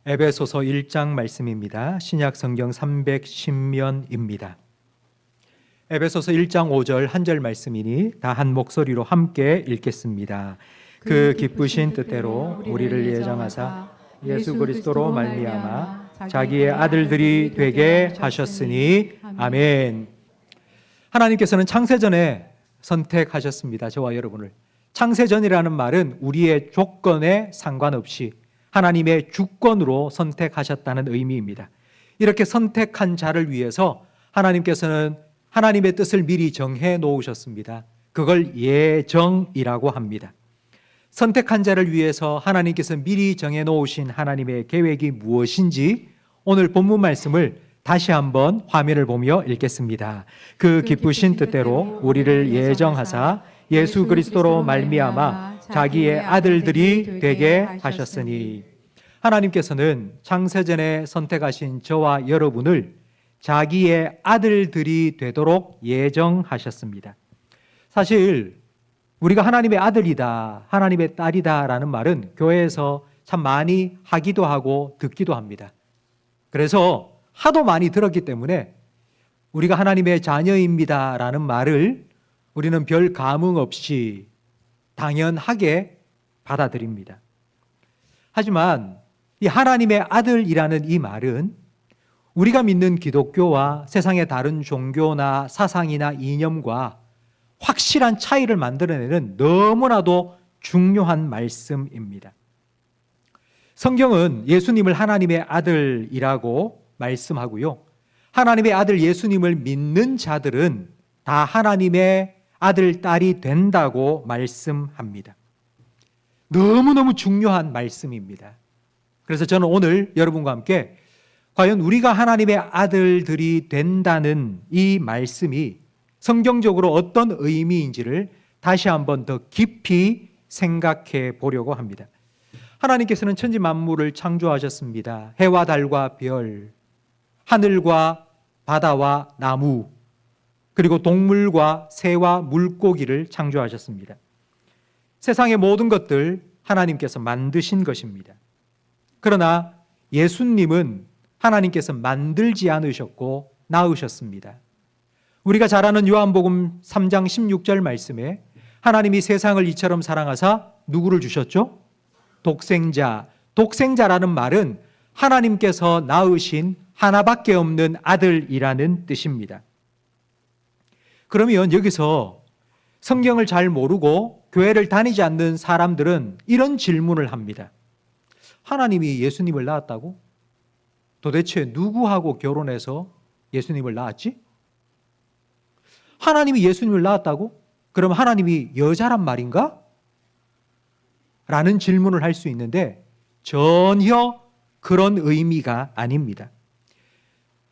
에베소서 1장 말씀입니다. 신약 성경 310면입니다. 에베소서 1장 5절 한 절 말씀이니 다 한 목소리로 함께 읽겠습니다. 그 기쁘신 뜻대로 우리를 예정하사 예수 그리스도로 말미암아 자기의 아들들이 되게 하셨으니 아멘. 하나님께서는 창세전에 선택하셨습니다. 저와 여러분을. 창세전이라는 말은 우리의 조건에 상관없이 하나님의 주권으로 선택하셨다는 의미입니다. 이렇게 선택한 자를 위해서 하나님께서는 하나님의 뜻을 미리 정해 놓으셨습니다. 그걸 예정이라고 합니다. 선택한 자를 위해서 하나님께서 미리 정해 놓으신 하나님의 계획이 무엇인지 오늘 본문 말씀을 다시 한번 화면을 보며 읽겠습니다. 그 기쁘신 뜻대로 우리를 예정하사 예수 그리스도로 말미암아 자기의 아들들이 되게 하셨으니, 하나님께서는 창세전에 선택하신 저와 여러분을 자기의 아들들이 되도록 예정하셨습니다. 사실 우리가 하나님의 아들이다, 하나님의 딸이다 라는 말은 교회에서 참 많이 하기도 하고 듣기도 합니다. 그래서 하도 많이 들었기 때문에 우리가 하나님의 자녀입니다 라는 말을 우리는 별 감흥 없이 당연하게 받아들입니다. 하지만 이 하나님의 아들이라는 이 말은 우리가 믿는 기독교와 세상의 다른 종교나 사상이나 이념과 확실한 차이를 만들어내는 너무나도 중요한 말씀입니다. 성경은 예수님을 하나님의 아들이라고 말씀하고요. 하나님의 아들 예수님을 믿는 자들은 다 하나님의 아들, 딸이 된다고 말씀합니다. 너무너무 중요한 말씀입니다. 그래서 저는 오늘 여러분과 함께 과연 우리가 하나님의 아들들이 된다는 이 말씀이 성경적으로 어떤 의미인지를 다시 한번 더 깊이 생각해 보려고 합니다. 하나님께서는 천지 만물을 창조하셨습니다. 해와 달과 별, 하늘과 바다와 나무, 그리고 동물과 새와 물고기를 창조하셨습니다. 세상의 모든 것들 하나님께서 만드신 것입니다. 그러나 예수님은 하나님께서 만들지 않으셨고 낳으셨습니다. 우리가 잘 아는 요한복음 3장 16절 말씀에 하나님이 세상을 이처럼 사랑하사 누구를 주셨죠? 독생자. 독생자라는 말은 하나님께서 낳으신 하나밖에 없는 아들이라는 뜻입니다. 그러면 여기서 성경을 잘 모르고 교회를 다니지 않는 사람들은 이런 질문을 합니다. 하나님이 예수님을 낳았다고? 도대체 누구하고 결혼해서 예수님을 낳았지? 하나님이 예수님을 낳았다고? 그럼 하나님이 여자란 말인가? 라는 질문을 할 수 있는데 전혀 그런 의미가 아닙니다.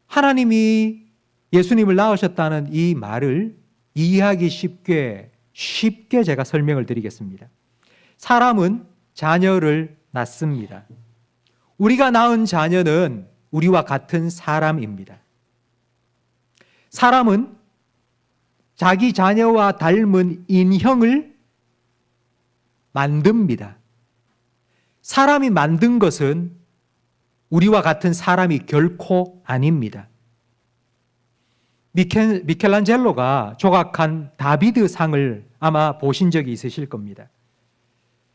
하나님이 예수님을 낳으셨다는 이 말을 이해하기 쉽게 제가 설명을 드리겠습니다. 사람은 자녀를 낳습니다. 우리가 낳은 자녀는 우리와 같은 사람입니다. 사람은 자기 자녀와 닮은 인형을 만듭니다. 사람이 만든 것은 우리와 같은 사람이 결코 아닙니다. 미켈란젤로가 조각한 다비드 상을 아마 보신 적이 있으실 겁니다.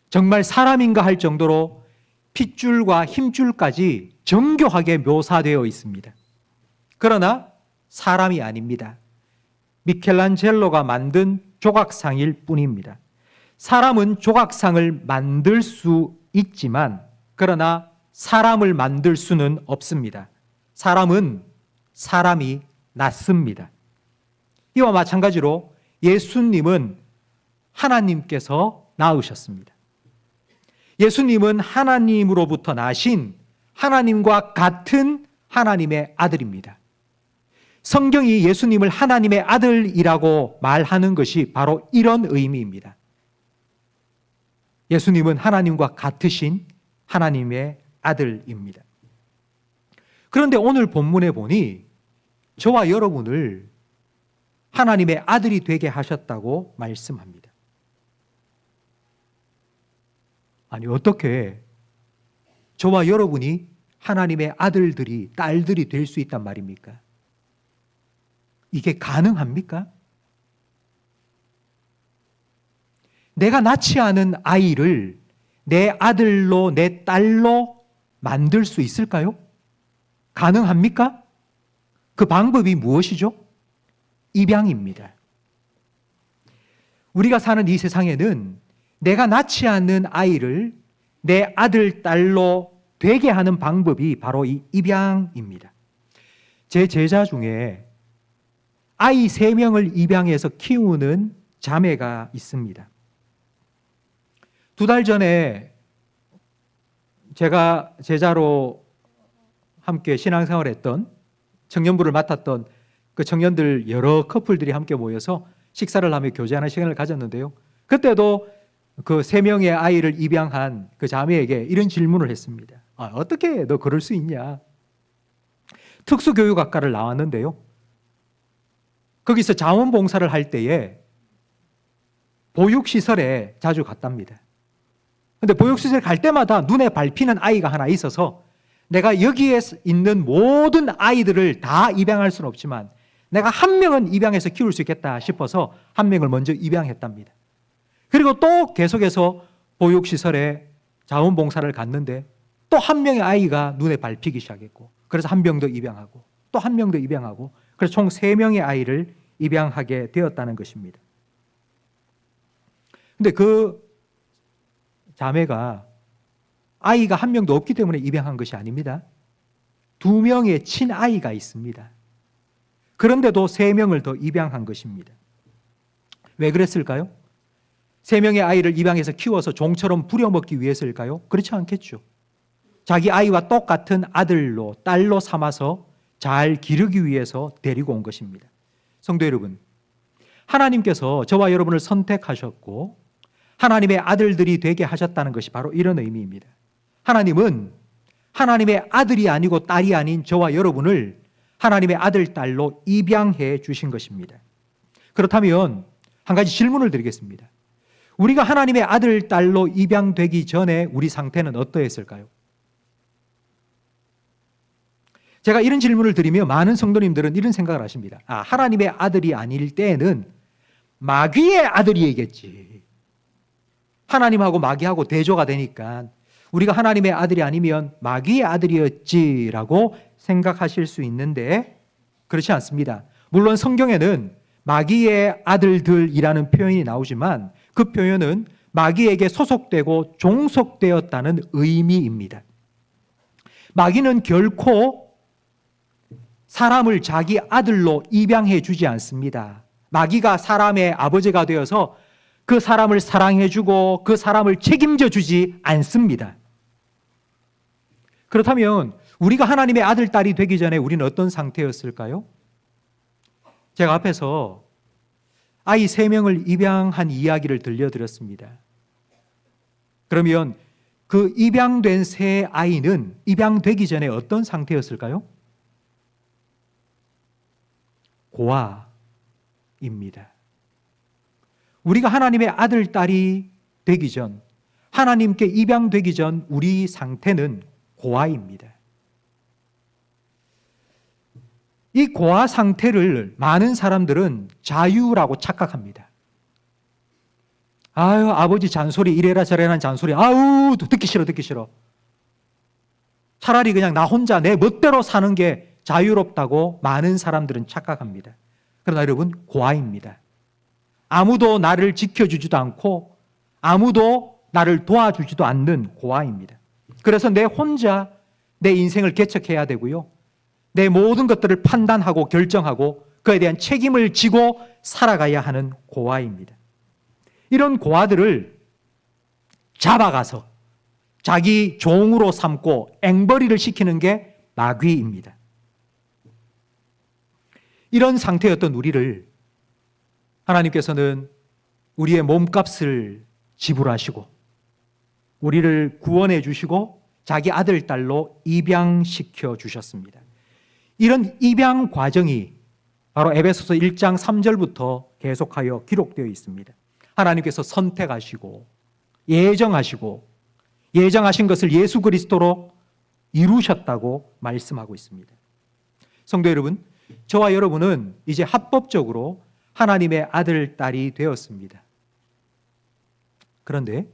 정말 사람인가 할 정도로 핏줄과 힘줄까지 정교하게 묘사되어 있습니다. 그러나 사람이 아닙니다. 미켈란젤로가 만든 조각상일 뿐입니다. 사람은 조각상을 만들 수 있지만 그러나 사람을 만들 수는 없습니다. 사람은 사람이 낳습니다. 이와 마찬가지로 예수님은 하나님께서 낳으셨습니다. 예수님은 하나님으로부터 나신 하나님과 같은 하나님의 아들입니다. 성경이 예수님을 하나님의 아들이라고 말하는 것이 바로 이런 의미입니다. 예수님은 하나님과 같으신 하나님의 아들입니다. 그런데 오늘 본문에 보니 저와 여러분을 하나님의 아들이 되게 하셨다고 말씀합니다. 아니, 어떻게 저와 여러분이 하나님의 아들들이, 딸들이 될 수 있단 말입니까? 이게 가능합니까? 내가 낳지 않은 아이를 내 아들로, 내 딸로 만들 수 있을까요? 가능합니까? 그 방법이 무엇이죠? 입양입니다. 우리가 사는 이 세상에는 내가 낳지 않는 아이를 내 아들, 딸로 되게 하는 방법이 바로 이 입양입니다. 제 제자 중에 아이 3명을 입양해서 키우는 자매가 있습니다. 2달 전에 제가 제자로 함께 신앙생활했던 청년부를 맡았던 그 청년들 여러 커플들이 함께 모여서 식사를 하며 교제하는 시간을 가졌는데요. 그때도 그 3명의 아이를 입양한 그 자매에게 이런 질문을 했습니다. 어떻게 너 그럴 수 있냐? 특수교육학과를 나왔는데요. 거기서 자원봉사를 할 때에 보육시설에 자주 갔답니다. 근데 보육시설 갈 때마다 눈에 밟히는 아이가 하나 있어서 내가 여기에 있는 모든 아이들을 다 입양할 수는 없지만 내가 한 명은 입양해서 키울 수 있겠다 싶어서 한 명을 먼저 입양했답니다. 그리고 또 계속해서 보육시설에 자원봉사를 갔는데 또 한 명의 아이가 눈에 밟히기 시작했고 그래서 한 명 더 입양하고 또 한 명 더 입양하고 그래서 총 3명의 아이를 입양하게 되었다는 것입니다. 근데 그 자매가 아이가 한 명도 없기 때문에 입양한 것이 아닙니다. 2명의 친아이가 있습니다. 그런데도 3명을 더 입양한 것입니다. 왜 그랬을까요? 3명의 아이를 입양해서 키워서 종처럼 부려먹기 위해서일까요? 그렇지 않겠죠. 자기 아이와 똑같은 아들로, 딸로 삼아서 잘 기르기 위해서 데리고 온 것입니다. 성도 여러분, 하나님께서 저와 여러분을 선택하셨고 하나님의 아들들이 되게 하셨다는 것이 바로 이런 의미입니다. 하나님은 하나님의 아들이 아니고 딸이 아닌 저와 여러분을 하나님의 아들, 딸로 입양해 주신 것입니다. 그렇다면 한 가지 질문을 드리겠습니다. 우리가 하나님의 아들, 딸로 입양되기 전에 우리 상태는 어떠했을까요? 제가 이런 질문을 드리며 많은 성도님들은 이런 생각을 하십니다. 하나님의 아들이 아닐 때에는 마귀의 아들이겠지. 하나님하고 마귀하고 대조가 되니까 우리가 하나님의 아들이 아니면 마귀의 아들이었지라고 생각하실 수 있는데 그렇지 않습니다. 물론 성경에는 마귀의 아들들이라는 표현이 나오지만 그 표현은 마귀에게 소속되고 종속되었다는 의미입니다. 마귀는 결코 사람을 자기 아들로 입양해 주지 않습니다. 마귀가 사람의 아버지가 되어서 그 사람을 사랑해주고 그 사람을 책임져 주지 않습니다. 그렇다면 우리가 하나님의 아들, 딸이 되기 전에 우리는 어떤 상태였을까요? 제가 앞에서 아이 3명을 입양한 이야기를 들려드렸습니다. 그러면 그 입양된 새 아이는 입양되기 전에 어떤 상태였을까요? 고아입니다. 우리가 하나님의 아들, 딸이 되기 전, 하나님께 입양되기 전 우리 상태는 고아입니다. 이 고아 상태를 많은 사람들은 자유라고 착각합니다. 아버지 잔소리 이래라 저래라 잔소리 듣기 싫어. 차라리 그냥 나 혼자 내 멋대로 사는 게 자유롭다고 많은 사람들은 착각합니다. 그러나 여러분, 고아입니다. 아무도 나를 지켜주지도 않고 아무도 나를 도와주지도 않는 고아입니다. 그래서 내 혼자 내 인생을 개척해야 되고요. 내 모든 것들을 판단하고 결정하고 그에 대한 책임을 지고 살아가야 하는 고아입니다. 이런 고아들을 잡아가서 자기 종으로 삼고 앵벌이를 시키는 게 마귀입니다. 이런 상태였던 우리를 하나님께서는 우리의 몸값을 지불하시고 우리를 구원해 주시고 자기 아들, 딸로 입양시켜 주셨습니다. 이런 입양 과정이 바로 에베소서 1장 3절부터 계속하여 기록되어 있습니다. 하나님께서 선택하시고 예정하신 것을 예수 그리스도로 이루셨다고 말씀하고 있습니다. 성도 여러분, 저와 여러분은 이제 합법적으로 하나님의 아들, 딸이 되었습니다. 그런데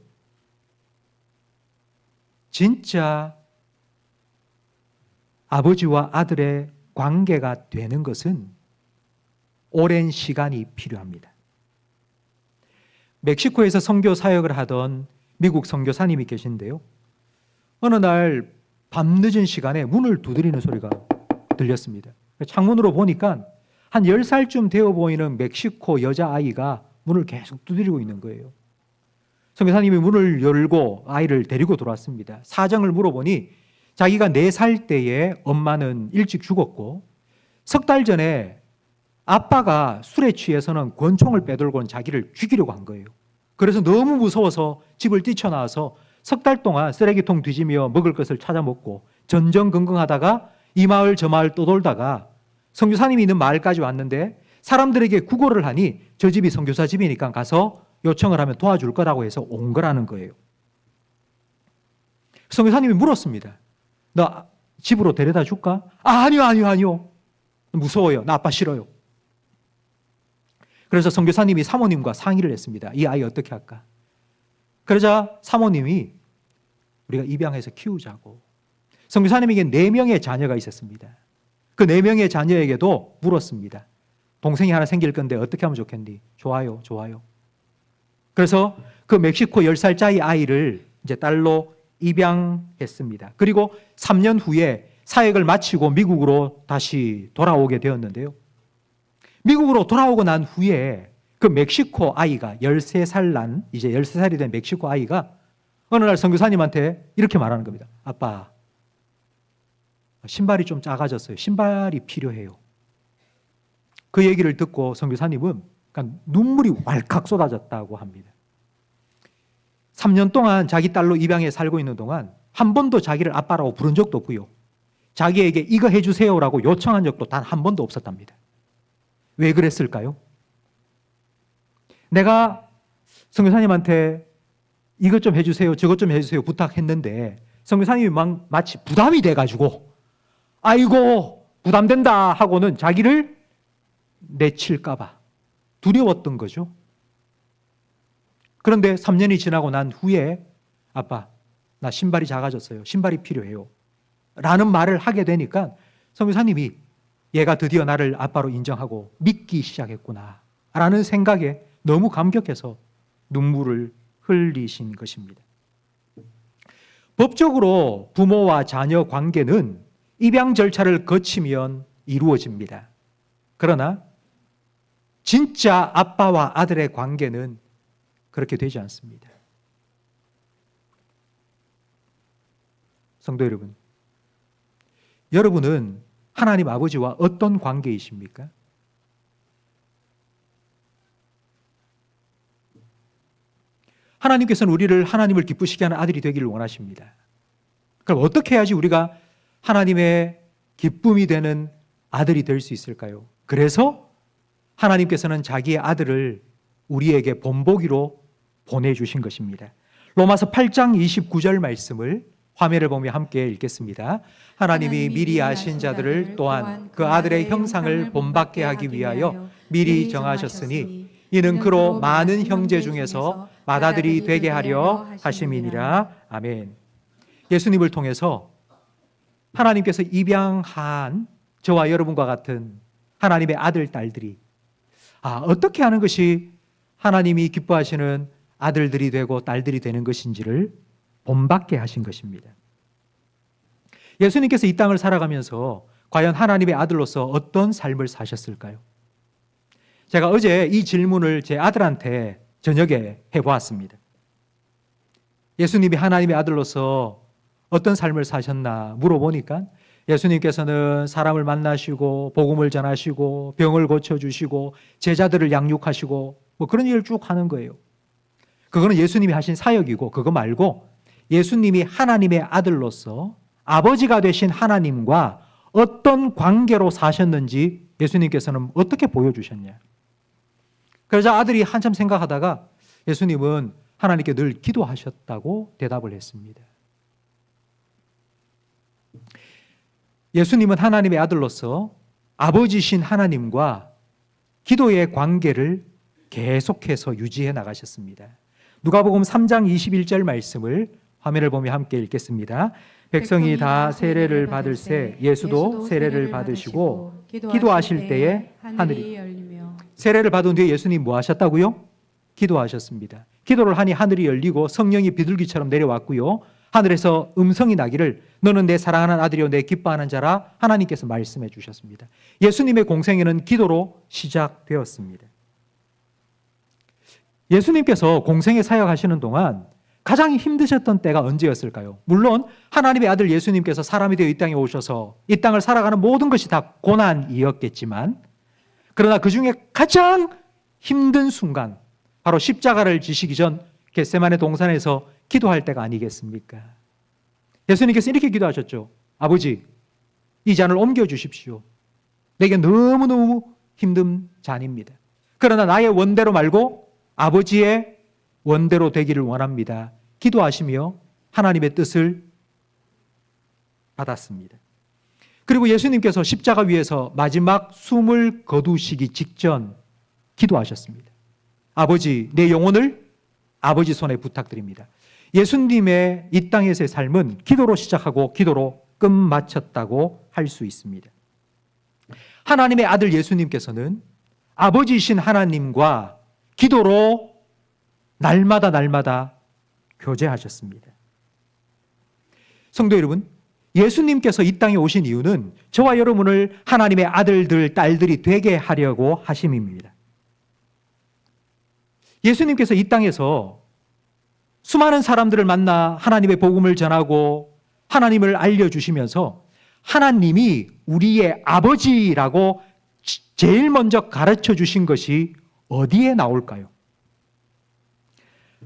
진짜 아버지와 아들의 관계가 되는 것은 오랜 시간이 필요합니다. 멕시코에서 선교 사역을 하던 미국 선교사님이 계신데요. 어느 날 밤늦은 시간에 문을 두드리는 소리가 들렸습니다. 창문으로 보니까 한 10살쯤 되어 보이는 멕시코 여자아이가 문을 계속 두드리고 있는 거예요. 선교사님이 문을 열고 아이를 데리고 들어왔습니다. 사정을 물어보니 자기가 4살 때에 엄마는 일찍 죽었고 석 달 전에 아빠가 술에 취해서는 권총을 빼들고는 자기를 죽이려고 한 거예요. 그래서 너무 무서워서 집을 뛰쳐나와서 석 달 동안 쓰레기통 뒤지며 먹을 것을 찾아 먹고 전전긍긍하다가 이 마을 저 마을 떠돌다가 선교사님이 있는 마을까지 왔는데 사람들에게 구걸을 하니 저 집이 선교사 집이니까 가서 요청을 하면 도와줄 거라고 해서 온 거라는 거예요. 선교사님이 물었습니다. 너 집으로 데려다 줄까? 아니요. 무서워요. 나 아빠 싫어요. 그래서 선교사님이 사모님과 상의를 했습니다. 이 아이 어떻게 할까? 그러자 사모님이 우리가 입양해서 키우자고. 선교사님에게 4명의 자녀가 있었습니다. 그 4명의 자녀에게도 물었습니다. 동생이 하나 생길 건데 어떻게 하면 좋겠니? 좋아요. 그래서 그 멕시코 10살짜리 아이를 이제 딸로 입양했습니다. 그리고 3년 후에 사역을 마치고 미국으로 다시 돌아오게 되었는데요. 미국으로 돌아오고 난 후에 그 멕시코 아이가 13살 난 이제 13살이 된 멕시코 아이가 어느 날 선교사님한테 이렇게 말하는 겁니다. 아빠, 신발이 좀 작아졌어요. 신발이 필요해요. 그 얘기를 듣고 선교사님은 눈물이 왈칵 쏟아졌다고 합니다. 3년 동안 자기 딸로 입양해 살고 있는 동안 한 번도 자기를 아빠라고 부른 적도 없고요. 자기에게 이거 해주세요라고 요청한 적도 단 한 번도 없었답니다. 왜 그랬을까요? 내가 선교사님한테 이것 좀 해주세요, 저것 좀 해주세요 부탁했는데 선교사님이 마치 부담이 돼가지고 아이고 부담된다 하고는 자기를 내칠까봐 두려웠던 거죠. 그런데 3년이 지나고 난 후에 아빠, 나 신발이 작아졌어요. 신발이 필요해요. 라는 말을 하게 되니까 선교사님이 얘가 드디어 나를 아빠로 인정하고 믿기 시작했구나 라는 생각에 너무 감격해서 눈물을 흘리신 것입니다. 법적으로 부모와 자녀 관계는 입양 절차를 거치면 이루어집니다. 그러나 진짜 아빠와 아들의 관계는 그렇게 되지 않습니다. 성도 여러분, 여러분은 하나님 아버지와 어떤 관계이십니까? 하나님께서는 우리를 하나님을 기쁘시게 하는 아들이 되기를 원하십니다. 그럼 어떻게 해야지 우리가 하나님의 기쁨이 되는 아들이 될 수 있을까요? 그래서 하나님께서는 자기의 아들을 우리에게 본보기로 보내주신 것입니다. 로마서 8장 29절 말씀을 화면을 보며 함께 읽겠습니다. 하나님이 미리 아신 자들을 또한 그 아들의 형상을 본받게 하기 위하여 미리 정하셨으니 이는 그로 많은 형제 중에서 맏아들이 되게 하려 하심이니라. 아멘. 예수님을 통해서 하나님께서 입양한 저와 여러분과 같은 하나님의 아들, 딸들이 어떻게 하는 것이 하나님이 기뻐하시는 아들들이 되고 딸들이 되는 것인지를 본받게 하신 것입니다. 예수님께서 이 땅을 살아가면서 과연 하나님의 아들로서 어떤 삶을 사셨을까요? 제가 어제 이 질문을 제 아들한테 저녁에 해보았습니다. 예수님이 하나님의 아들로서 어떤 삶을 사셨나 물어보니까 예수님께서는 사람을 만나시고 복음을 전하시고 병을 고쳐주시고 제자들을 양육하시고 뭐 그런 일을 쭉 하는 거예요. 그거는 예수님이 하신 사역이고 그거 말고 예수님이 하나님의 아들로서 아버지가 되신 하나님과 어떤 관계로 사셨는지 예수님께서는 어떻게 보여주셨냐. 그러자 아들이 한참 생각하다가 예수님은 하나님께 늘 기도하셨다고 대답을 했습니다. 예수님은 하나님의 아들로서 아버지신 하나님과 기도의 관계를 계속해서 유지해 나가셨습니다. 누가복음 3장 21절 말씀을 화면을 보며 함께 읽겠습니다. 백성이 다 세례를 받을새 예수도 세례를 받으시고 기도하실 때에 하늘이 열리며. 세례를 받은 뒤에 예수님 뭐 하셨다고요? 기도하셨습니다. 기도를 하니 하늘이 열리고 성령이 비둘기처럼 내려왔고요. 하늘에서 음성이 나기를 너는 내 사랑하는 아들이요 내 기뻐하는 자라 하나님께서 말씀해 주셨습니다. 예수님의 공생애는 기도로 시작되었습니다. 예수님께서 공생애 사역하시는 동안 가장 힘드셨던 때가 언제였을까요? 물론 하나님의 아들 예수님께서 사람이 되어 이 땅에 오셔서 이 땅을 살아가는 모든 것이 다 고난이었겠지만, 그러나 그 중에 가장 힘든 순간, 바로 십자가를 지시기 전 겟세마네 동산에서 기도할 때가 아니겠습니까? 예수님께서 이렇게 기도하셨죠. 아버지, 이 잔을 옮겨주십시오. 내게 너무너무 힘든 잔입니다. 그러나 나의 원대로 말고 아버지의 원대로 되기를 원합니다. 기도하시며 하나님의 뜻을 받았습니다. 그리고 예수님께서 십자가 위에서 마지막 숨을 거두시기 직전 기도하셨습니다. 아버지, 내 영혼을 아버지 손에 부탁드립니다. 예수님의 이 땅에서의 삶은 기도로 시작하고 기도로 끝마쳤다고 할 수 있습니다. 하나님의 아들 예수님께서는 아버지이신 하나님과 기도로 날마다 교제하셨습니다. 성도 여러분, 예수님께서 이 땅에 오신 이유는 저와 여러분을 하나님의 아들들, 딸들이 되게 하려고 하심입니다. 예수님께서 이 땅에서 수많은 사람들을 만나 하나님의 복음을 전하고 하나님을 알려주시면서 하나님이 우리의 아버지라고 제일 먼저 가르쳐 주신 것이 어디에 나올까요?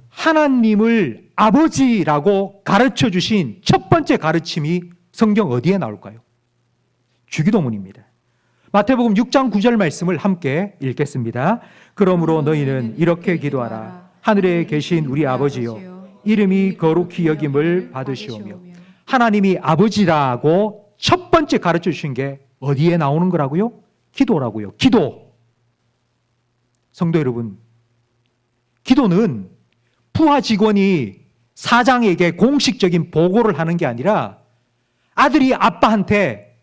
하나님을 아버지라고 가르쳐 주신 첫 번째 가르침이 성경 어디에 나올까요? 주기도문입니다. 마태복음 6장 9절 말씀을 함께 읽겠습니다. 그러므로 너희는 이렇게 기도하라. 하늘에 계신 우리 아버지여, 이름이 거룩히 여김을 받으시오며. 하나님이 아버지라고 첫 번째 가르쳐 주신 게 어디에 나오는 거라고요? 기도라고요. 기도. 성도 여러분, 기도는 부하 직원이 사장에게 공식적인 보고를 하는 게 아니라 아들이 아빠한테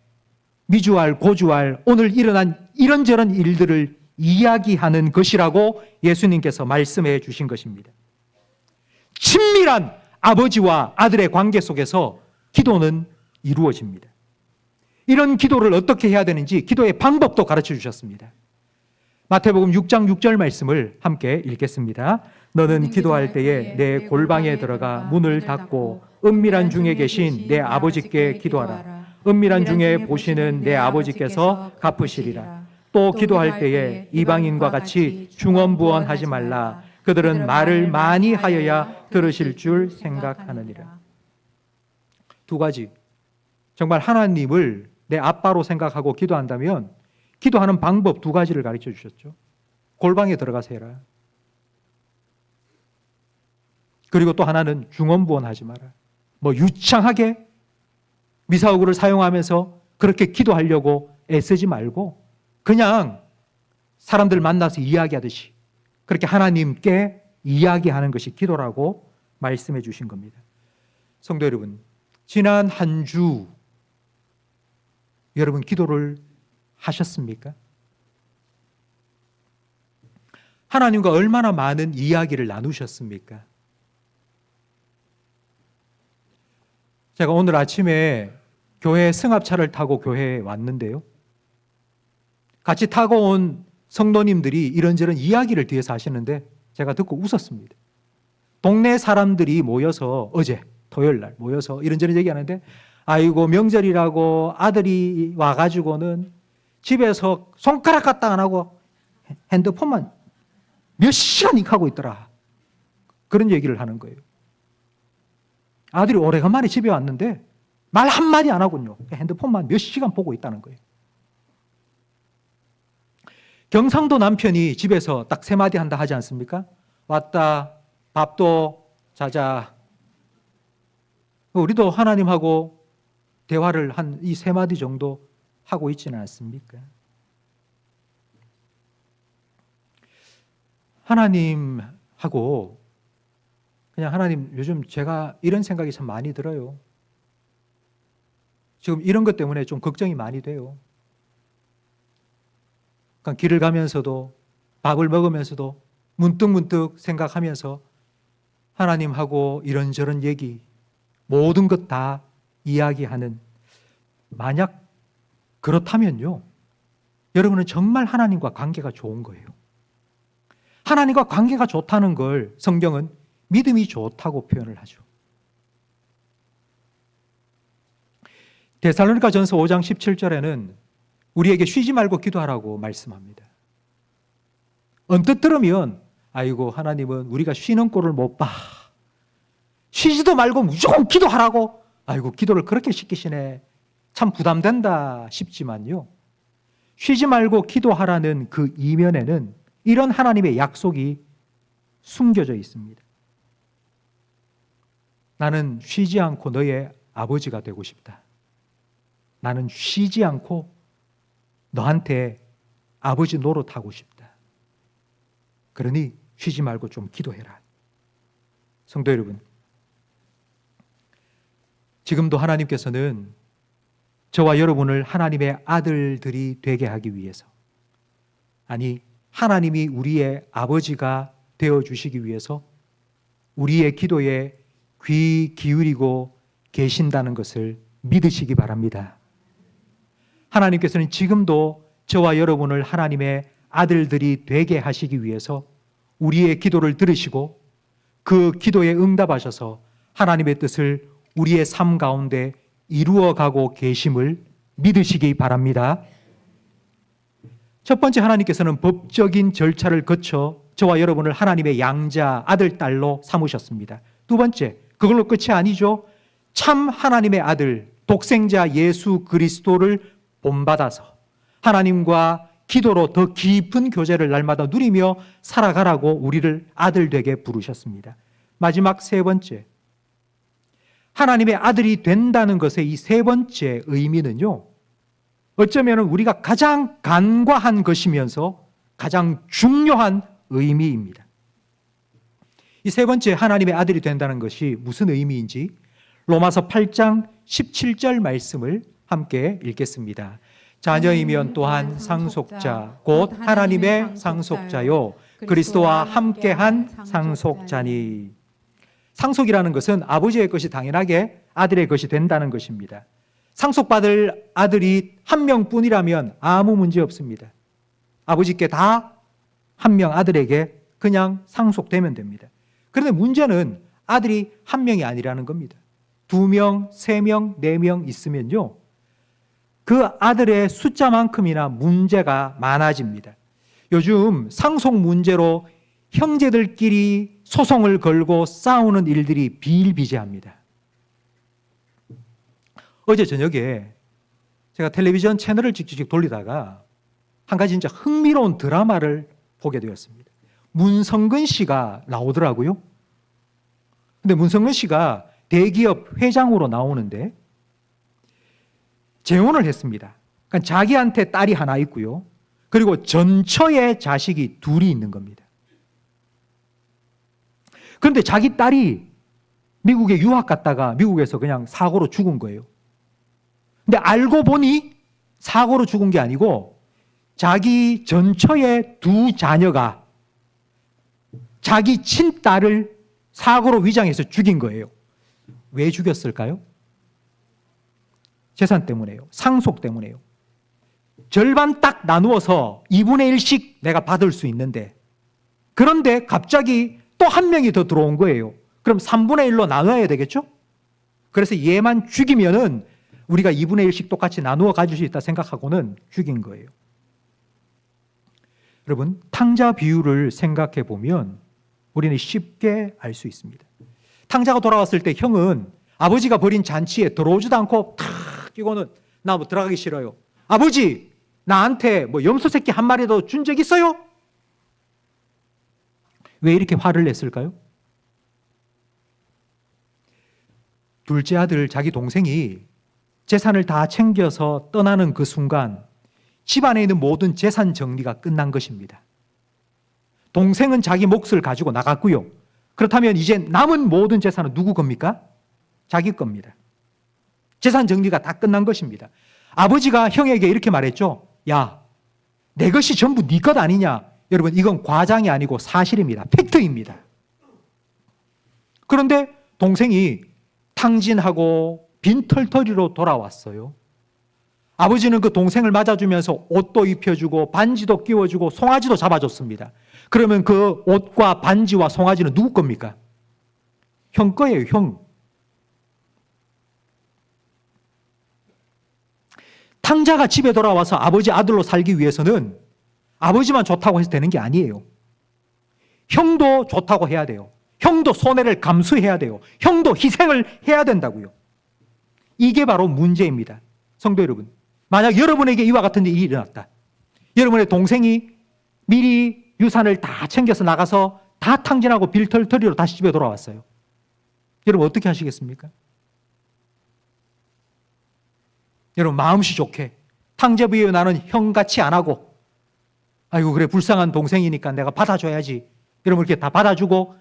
미주알, 고주알, 오늘 일어난 이런저런 일들을 이야기하는 것이라고 예수님께서 말씀해 주신 것입니다. 친밀한 아버지와 아들의 관계 속에서 기도는 이루어집니다. 이런 기도를 어떻게 해야 되는지 기도의 방법도 가르쳐 주셨습니다. 마태복음 6장 6절 말씀을 함께 읽겠습니다. 너는 기도할 때에 내 골방에 들어가 문을 닫고 은밀한 중에 계신 내 아버지께 기도하라. 은밀한 중에 보시는 내 아버지께서 갚으시리라. 또 기도할 때에 이방인과 같이 중언부언하지 말라. 그들은 말을 많이 하여야 들으실 줄 생각하느니라. 두 가지. 정말 하나님을 내 아빠로 생각하고 기도한다면 기도하는 방법 두 가지를 가르쳐 주셨죠. 골방에 들어가서 해라. 그리고 또 하나는 중언부언하지 마라. 뭐 유창하게 미사오구를 사용하면서 그렇게 기도하려고 애쓰지 말고 그냥 사람들 만나서 이야기하듯이 그렇게 하나님께 이야기하는 것이 기도라고 말씀해 주신 겁니다. 성도 여러분, 지난 한 주 여러분 기도를 하셨습니까? 하나님과 얼마나 많은 이야기를 나누셨습니까? 제가 오늘 아침에 교회 승합차를 타고 교회에 왔는데요. 같이 타고 온 성도님들이 이런저런 이야기를 뒤에서 하시는데 제가 듣고 웃었습니다. 동네 사람들이 모여서 어제 토요일 날 모여서 이런저런 얘기하는데 아이고 명절이라고 아들이 와가지고는 집에서 손가락 갖다 안 하고 핸드폰만 몇 시간 하고 있더라. 그런 얘기를 하는 거예요. 아들이 오래간만에 집에 왔는데 말 한마디 안 하군요. 핸드폰만 몇 시간 보고 있다는 거예요. 경상도 남편이 집에서 딱 세 마디 한다 하지 않습니까? 왔다, 밥도 자자. 우리도 하나님하고 대화를 한 이 세 마디 정도 하고 있지는 않습니까? 하나님하고 그냥 하나님, 요즘 제가 이런 생각이 참 많이 들어요. 지금 이런 것 때문에 좀 걱정이 많이 돼요. 그러니까 길을 가면서도 밥을 먹으면서도 문득문득 생각하면서 하나님하고 이런저런 얘기, 모든 것 다 이야기하는, 만약 그렇다면요, 여러분은 정말 하나님과 관계가 좋은 거예요. 하나님과 관계가 좋다는 걸 성경은 믿음이 좋다고 표현을 하죠. 데살로니가전서 5장 17절에는 우리에게 쉬지 말고 기도하라고 말씀합니다. 언뜻 들으면 아이고, 하나님은 우리가 쉬는 꼴을 못 봐. 쉬지도 말고 무조건 기도하라고. 아이고, 기도를 그렇게 시키시네. 참 부담된다 싶지만요, 쉬지 말고 기도하라는 그 이면에는 이런 하나님의 약속이 숨겨져 있습니다. 나는 쉬지 않고 너의 아버지가 되고 싶다. 나는 쉬지 않고 너한테 아버지 노릇하고 싶다. 그러니 쉬지 말고 좀 기도해라. 성도 여러분, 지금도 하나님께서는 저와 여러분을 하나님의 아들들이 되게 하기 위해서, 아니, 하나님이 우리의 아버지가 되어주시기 위해서 우리의 기도에 귀 기울이고 계신다는 것을 믿으시기 바랍니다. 하나님께서는 지금도 저와 여러분을 하나님의 아들들이 되게 하시기 위해서 우리의 기도를 들으시고 그 기도에 응답하셔서 하나님의 뜻을 우리의 삶 가운데 이루어가고 계심을 믿으시기 바랍니다. 첫 번째, 하나님께서는 법적인 절차를 거쳐 저와 여러분을 하나님의 양자, 아들, 딸로 삼으셨습니다. 두 번째, 그걸로 끝이 아니죠. 참 하나님의 아들, 독생자 예수 그리스도를 본받아서 하나님과 기도로 더 깊은 교제를 날마다 누리며 살아가라고 우리를 아들 되게 부르셨습니다. 마지막 세 번째, 하나님의 아들이 된다는 것의 이 세 번째 의미는요, 어쩌면 우리가 가장 간과한 것이면서 가장 중요한 의미입니다. 이 세 번째, 하나님의 아들이 된다는 것이 무슨 의미인지 로마서 8장 17절 말씀을 함께 읽겠습니다. 자녀이면 또한 상속자, 곧 하나님의 상속자요 그리스도와 함께한 상속자니. 상속이라는 것은 아버지의 것이 당연하게 아들의 것이 된다는 것입니다. 상속받을 아들이 한 명뿐이라면 아무 문제 없습니다. 아버지께 다 한 명 아들에게 그냥 상속되면 됩니다. 그런데 문제는 아들이 한 명이 아니라는 겁니다. 2명, 3명, 4명 있으면요, 그 아들의 숫자만큼이나 문제가 많아집니다. 요즘 상속 문제로 형제들끼리 소송을 걸고 싸우는 일들이 비일비재합니다. 어제 저녁에 제가 텔레비전 채널을 직접 돌리다가 한 가지 진짜 흥미로운 드라마를 보게 되었습니다. 문성근 씨가 나오더라고요. 근데 문성근 씨가 대기업 회장으로 나오는데 재혼을 했습니다. 그러니까 자기한테 딸이 하나 있고요, 그리고 전처의 자식이 둘이 있는 겁니다. 그런데 자기 딸이 미국에 유학 갔다가 미국에서 그냥 사고로 죽은 거예요. 근데 알고 보니 사고로 죽은 게 아니고 자기 전처의 두 자녀가 자기 친딸을 사고로 위장해서 죽인 거예요. 왜 죽였을까요? 재산 때문에요. 상속 때문에요. 절반 딱 나누어서 2분의 1씩 내가 받을 수 있는데, 그런데 갑자기 또 한 명이 더 들어온 거예요. 그럼 3분의 1로 나눠야 되겠죠? 그래서 얘만 죽이면은 우리가 2분의 1씩 똑같이 나누어 가질 수 있다 생각하고는 죽인 거예요. 여러분, 탕자 비유를 생각해 보면 우리는 쉽게 알 수 있습니다. 탕자가 돌아왔을 때 형은 아버지가 벌인 잔치에 들어오지도 않고 탁 끼고는 나 뭐 들어가기 싫어요. 아버지, 나한테 뭐 염소 새끼 한 마리도 준 적 있어요? 왜 이렇게 화를 냈을까요? 둘째 아들, 자기 동생이 재산을 다 챙겨서 떠나는 그 순간 집안에 있는 모든 재산 정리가 끝난 것입니다. 동생은 자기 몫을 가지고 나갔고요. 그렇다면 이제 남은 모든 재산은 누구 겁니까? 자기 겁니다. 재산 정리가 다 끝난 것입니다. 아버지가 형에게 이렇게 말했죠. 야, 내 것이 전부 네 것 아니냐? 여러분, 이건 과장이 아니고 사실입니다. 팩트입니다. 그런데 동생이 탕진하고 빈털터리로 돌아왔어요. 아버지는 그 동생을 맞아주면서 옷도 입혀주고 반지도 끼워주고 송아지도 잡아줬습니다. 그러면 그 옷과 반지와 송아지는 누구 겁니까? 형 거예요, 형. 탕자가 집에 돌아와서 아버지 아들로 살기 위해서는 아버지만 좋다고 해서 되는 게 아니에요. 형도 좋다고 해야 돼요. 형도 손해를 감수해야 돼요. 형도 희생을 해야 된다고요. 이게 바로 문제입니다. 성도 여러분, 만약 여러분에게 이와 같은 일이 일어났다. 여러분의 동생이 미리 유산을 다 챙겨서 나가서 다 탕진하고 빌털터리로 다시 집에 돌아왔어요. 여러분 어떻게 하시겠습니까? 여러분 마음씨 좋게 탕제부에 나는 형같이 안 하고 아이고 그래 불쌍한 동생이니까 내가 받아줘야지. 여러분 이렇게 다 받아주고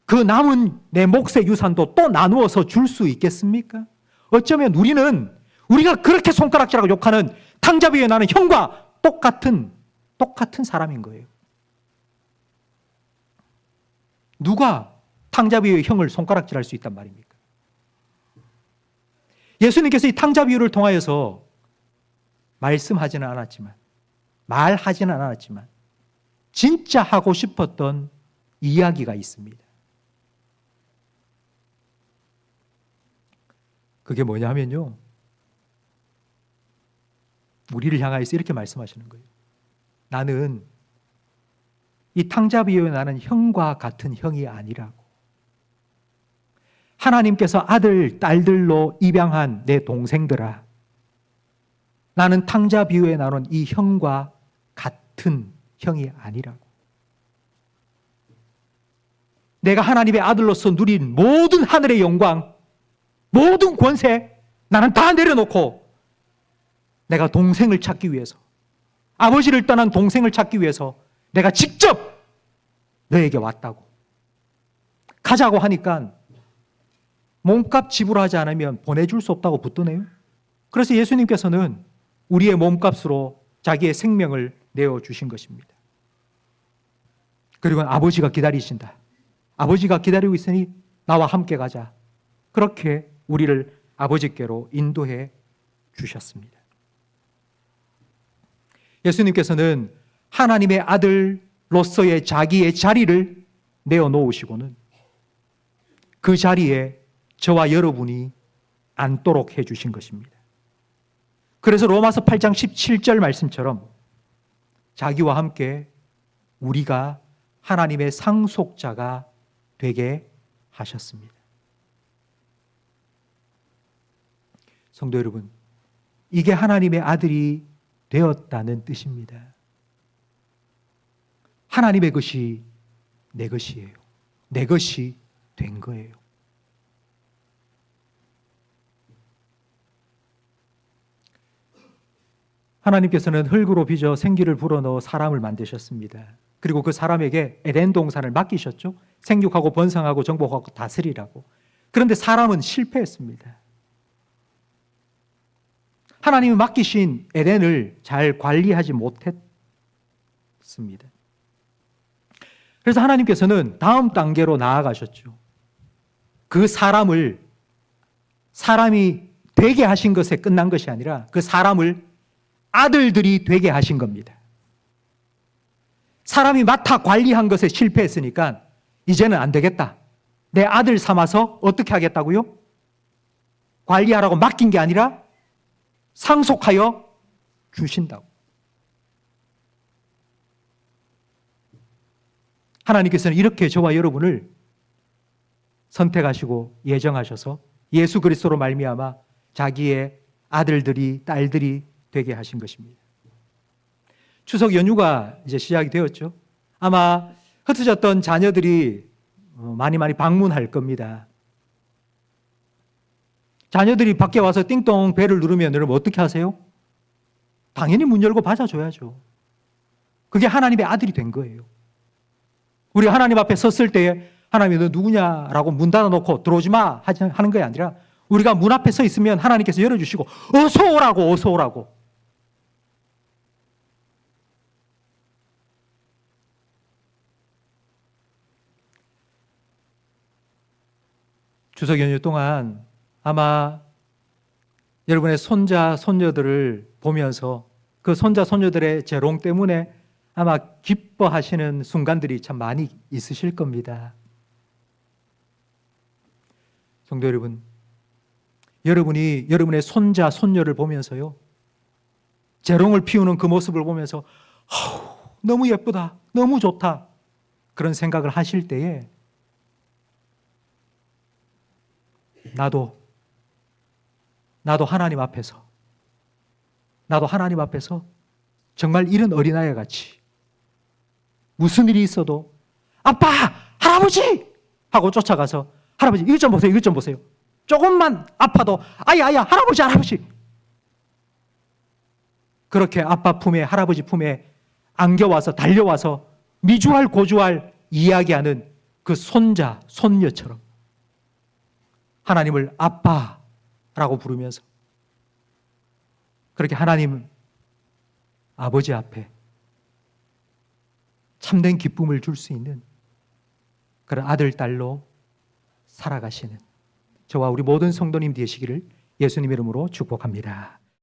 그 남은 내 몫의 유산도 또 나누어서 줄 수 있겠습니까? 어쩌면 우리가 그렇게 손가락질하고 욕하는 탕자비에 나는 형과 똑같은 사람인 거예요. 누가 탕자비의 형을 손가락질할 수 있단 말입니까? 예수님께서 이 탕자비유를 통하여서 말하지는 않았지만 진짜 하고 싶었던 이야기가 있습니다. 그게 뭐냐 하면요. 우리를 향하여서 이렇게 말씀하시는 거예요. 나는 이 탕자비유에 나는 형과 같은 형이 아니라고. 하나님께서 아들, 딸들로 입양한 내 동생들아. 나는 탕자비유에 나눈 이 형과 같은 형이 아니라고. 내가 하나님의 아들로서 누린 모든 하늘의 영광, 모든 권세 나는 다 내려놓고 내가 동생을 찾기 위해서 아버지를 떠난 동생을 찾기 위해서 내가 직접 너에게 왔다고. 가자고 하니까 몸값 지불하지 않으면 보내줄 수 없다고 붙드네요. 그래서 예수님께서는 우리의 몸값으로 자기의 생명을 내어주신 것입니다. 그리고 아버지가 기다리신다. 아버지가 기다리고 있으니 나와 함께 가자. 그렇게 우리를 아버지께로 인도해 주셨습니다. 예수님께서는 하나님의 아들로서의 자기의 자리를 내어놓으시고는 그 자리에 저와 여러분이 앉도록 해주신 것입니다. 그래서 로마서 8장 17절 말씀처럼 자기와 함께 우리가 하나님의 상속자가 되게 하셨습니다. 성도 여러분, 이게 하나님의 아들이 되었다는 뜻입니다. 하나님의 것이 내 것이에요. 내 것이 된 거예요. 하나님께서는 흙으로 빚어 생기를 불어넣어 사람을 만드셨습니다. 그리고 그 사람에게 에덴 동산을 맡기셨죠. 생육하고 번성하고 정복하고 다스리라고. 그런데 사람은 실패했습니다. 하나님이 맡기신 에덴을 잘 관리하지 못했습니다. 그래서 하나님께서는 다음 단계로 나아가셨죠. 그 사람이 되게 하신 것에 끝난 것이 아니라 그 사람을 아들들이 되게 하신 겁니다. 사람이 맡아 관리한 것에 실패했으니까 이제는 안 되겠다. 내 아들 삼아서 어떻게 하겠다고요? 관리하라고 맡긴 게 아니라 상속하여 주신다고. 하나님께서는 이렇게 저와 여러분을 선택하시고 예정하셔서 예수 그리스도로 말미암아 자기의 아들들이 딸들이 되게 하신 것입니다. 추석 연휴가 이제 시작이 되었죠. 아마 흩어졌던 자녀들이 많이 방문할 겁니다. 자녀들이 밖에 와서 띵동 벨을 누르면 여러분 어떻게 하세요? 당연히 문 열고 받아줘야죠. 그게 하나님의 아들이 된 거예요. 우리 하나님 앞에 섰을 때에 하나님이 너 누구냐라고 문 닫아놓고 들어오지 마 하는 게 아니라 우리가 문 앞에 서 있으면 하나님께서 열어주시고 어서 오라고 어서 오라고. 추석 연휴 동안 아마 여러분의 손자, 손녀들을 보면서 그 손자, 손녀들의 재롱 때문에 아마 기뻐하시는 순간들이 참 많이 있으실 겁니다. 성도 여러분, 여러분이 여러분의 손자, 손녀를 보면서요, 재롱을 피우는 그 모습을 보면서 너무 예쁘다, 너무 좋다 그런 생각을 하실 때에 나도 하나님 앞에서 정말 이런 어린아이 같이 무슨 일이 있어도 아빠, 할아버지 하고 쫓아가서 할아버지 이것 좀 보세요, 이것 좀 보세요. 조금만 아파도 아야, 할아버지 그렇게 아빠 품에, 할아버지 품에 안겨와서 달려와서 미주알 고주알 이야기하는 그 손자, 손녀처럼 하나님을 아빠라고 부르면서 그렇게 하나님 아버지 앞에 참된 기쁨을 줄 수 있는 그런 아들, 딸로 살아가시는 저와 우리 모든 성도님 되시기를 예수님 이름으로 축복합니다.